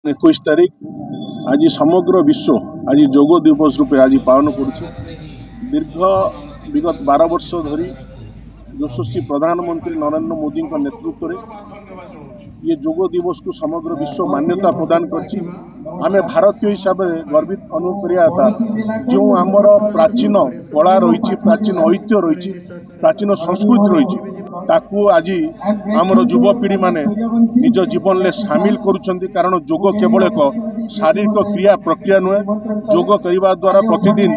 21 तारीख आज समग्र विश्व आज योग दिवस रूपे आज पालन करुचे। दीर्घ विगत 12 वर्ष धरी यशस्वी प्रधानमंत्री नरेंद्र मोदी नेतृत्व में ये योग दिवस को समग्र विश्व मान्यता प्रदान करछि। आमे भारतीय हिसाब से गर्वित अनुभव करिया जो आमर प्राचीन कला रही, प्राचीन ऐतिह्य रही, प्राचीन संस्कृति रही, ताकू आज आमर युवपीढ़ी माने निज जीवन में सामिल करुछंती। कारण योग केवल एक शारीरिक क्रिया प्रक्रिया नुहे। योग करने द्वारा प्रतिदिन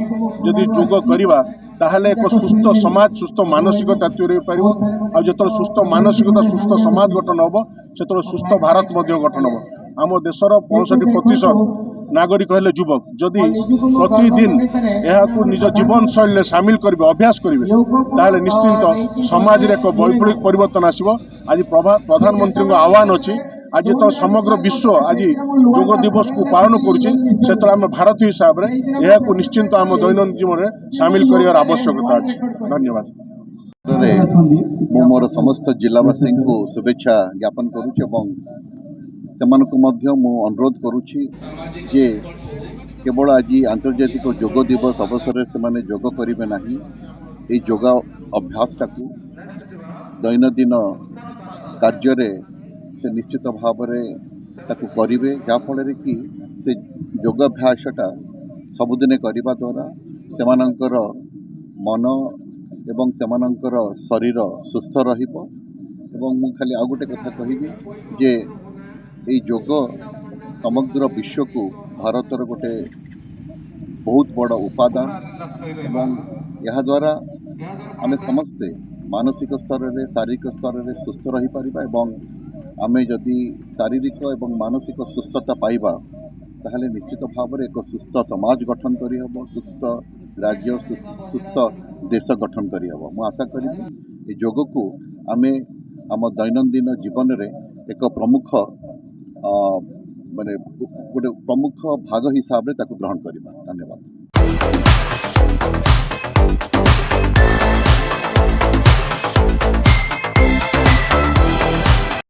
जदि योग करवा ताहले एक सुस्थ समाज, सुस्थ मानसिकता तैयारी पार। जो सुस्थ मानसिकता, सुस्थ समाज गठन हम से सुस्थ भारत गठन हम। आम देशर 65% नागरिक हेले युवक। जदि प्रतिदिन यह निज जीवन शैली सामिल करेंगे, अभ्यास करेंगे, ताहले निश्चिंत समाज रे एक वैप्लविक परिवर्तन आसिबो। आज प्रधानमंत्री को आह्वान अच्छी। आज तो समग्र विश्व आज योग दिवस को पालन करुचे। से आम भारतीय हिसाब से यह निश्चिंत आम दैनंदिन जीवन में सामिल कर आवश्यकता अच्छी। धन्यवाद। मु मोर समस्त जिलावासी को शुभेच्छा ज्ञापन करुच्ची एवं अनुरोध करुच्ची जे केवल आज आंतर्जातिक योग दिवस अवसर से माने योग करेंगे ना, ये योग अभ्यासटा को दैनंदिन कार्य से निश्चित भाव करेंगे, जहाँफल कि से योगाभ्यासटा सबुदिने करने द्वारा सेमानंकर मन एवं सेमानंकर शरीर सुस्थ रहिबो। एवं मु खाली आ गोटे कथा कहबी जे ये योग समग्र विश्व को भारतर गोटे बहुत बड़ उपादान एवं यह द्वारा आमे समस्ते मानसिक स्तर रे, शारीरिक स्तर रे सुस्थ रही परिबा। एवं आमे जदि शारीरिक एवं मानसिक सुस्थता पाइबा ताहले निश्चित भाव में एक सुस्थ समाज गठन करी हबो, सुस्थ राज्य, सुस्थ देश गठन करी हबो। मु आशा करी ये योग को आमे आम दैनंदिन जीवन रे एक प्रमुख माने गोटे प्रमुख भाग हिसाब रे ताकु ग्रहण करिबा। धन्यवाद।